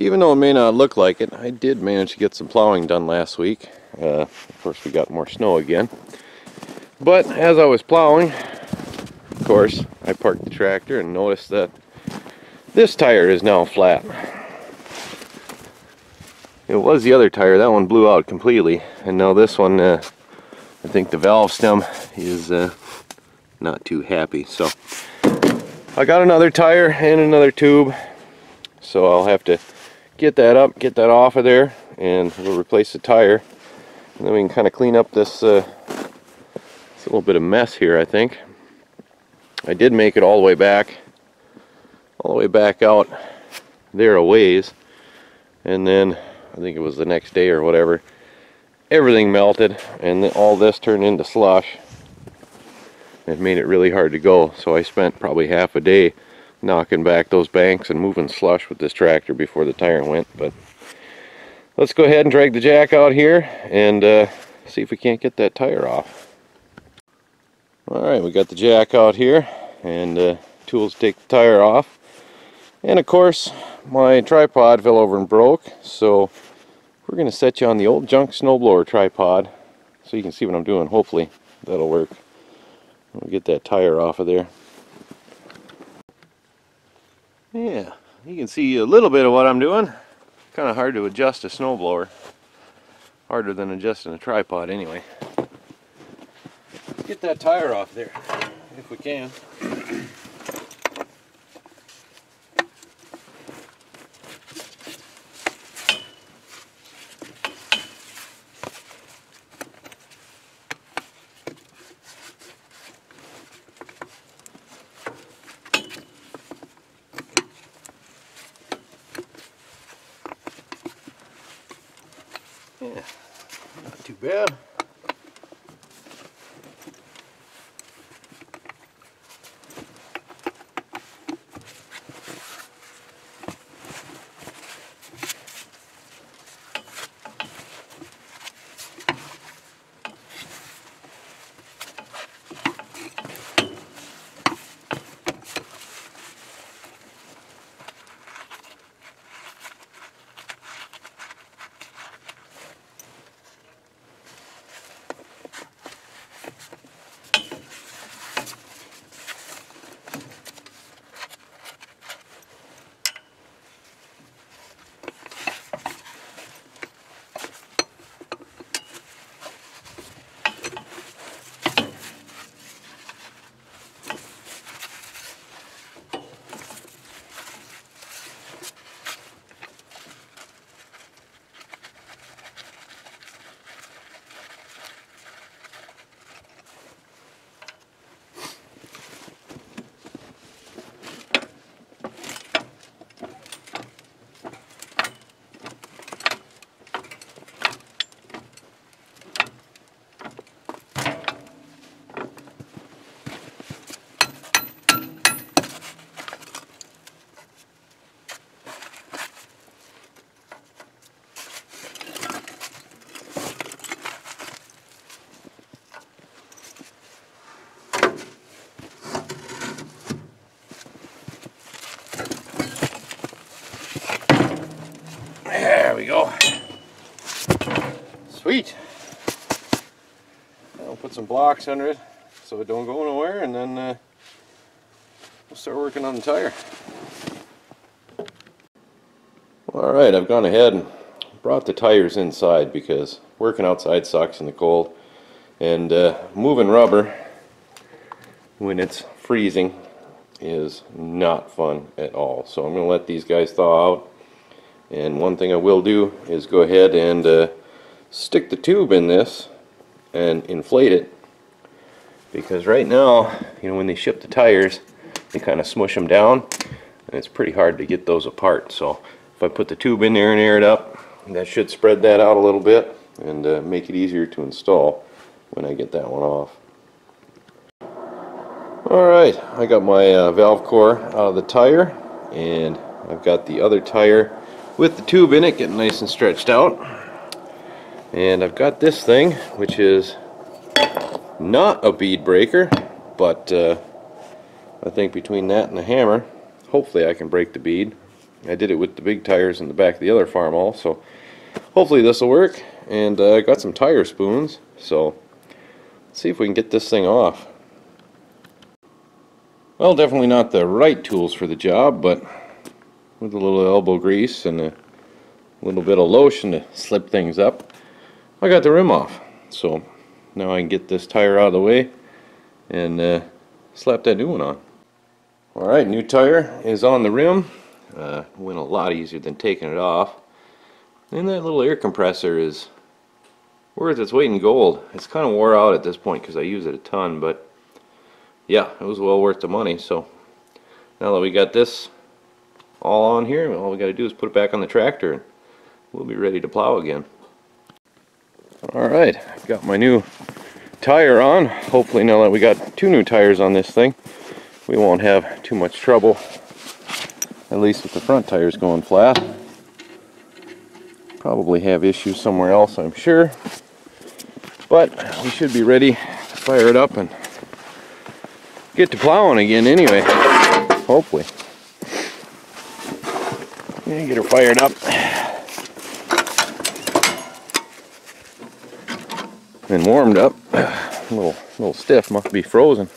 Even though it may not look like it, I did manage to get some plowing done last week. Of course, we got more snow again. But as I was plowing, of course, I parked the tractor and noticed that this tire is now flat. It was the other tire, that one blew out completely, and now this one, I think the valve stem is not too happy. So I got another tire and another tube, so I'll have to get that up, get that off of there, and we'll replace the tire, and then we can kind of clean up this this little bit of mess here. I think I did make it all the way back out there a ways, and then I think it was the next day or whatever, everything melted and then all this turned into slush. It made it really hard to go, so I spent probably half a day knocking back those banks and moving slush with this tractor before the tire went. But let's go ahead and drag the jack out here and see if we can't get that tire off. Alright, we got the jack out here and tools to take the tire off. And of course, my tripod fell over and broke, so we're going to set you on the old junk snowblower tripod so you can see what I'm doing. Hopefully that'll work. We'll get that tire off of there. Yeah, you can see a little bit of what I'm doing. Kind of hard to adjust a snowblower. Harder than adjusting a tripod anyway. Let's get that tire off there, if we can. Yeah, not too bad. There we go. Sweet. I'll put some blocks under it so it don't go nowhere, and then we'll start working on the tire. Alright, I've gone ahead and brought the tires inside because working outside sucks in the cold, and moving rubber when it's freezing is not fun at all. So I'm going to let these guys thaw out. And one thing I will do is go ahead and stick the tube in this and inflate it, because right now, you know, when they ship the tires, they kind of smush them down and it's pretty hard to get those apart. So if I put the tube in there and air it up, that should spread that out a little bit and make it easier to install when I get that one off. Alright, I got my valve core out of the tire, and I've got the other tire with the tube in it getting nice and stretched out. And I've got this thing, which is not a bead breaker, but I think between that and the hammer, hopefully I can break the bead. I did it with the big tires in the back of the other Farmall, so hopefully this will work. And I got some tire spoons, so let's see if we can get this thing off. Well, definitely not the right tools for the job, but with a little elbow grease and a little bit of lotion to slip things up, I got the rim off. So now I can get this tire out of the way and slap that new one on. Alright, new tire is on the rim. Went a lot easier than taking it off. And that little air compressor is worth its weight in gold. It's kind of wore out at this point because I use it a ton, but yeah, it was well worth the money. So now that we got this all on here, all we got to do is put it back on the tractor and we'll be ready to plow again. Alright, I've got my new tire on. Hopefully now that we got 2 new tires on this thing, we won't have too much trouble, at least with the front tires going flat. Probably have issues somewhere else, I'm sure, but we should be ready to fire it up and get to plowing again anyway, hopefully. Yeah, get her fired up and warmed up. A little stiff, must be frozen.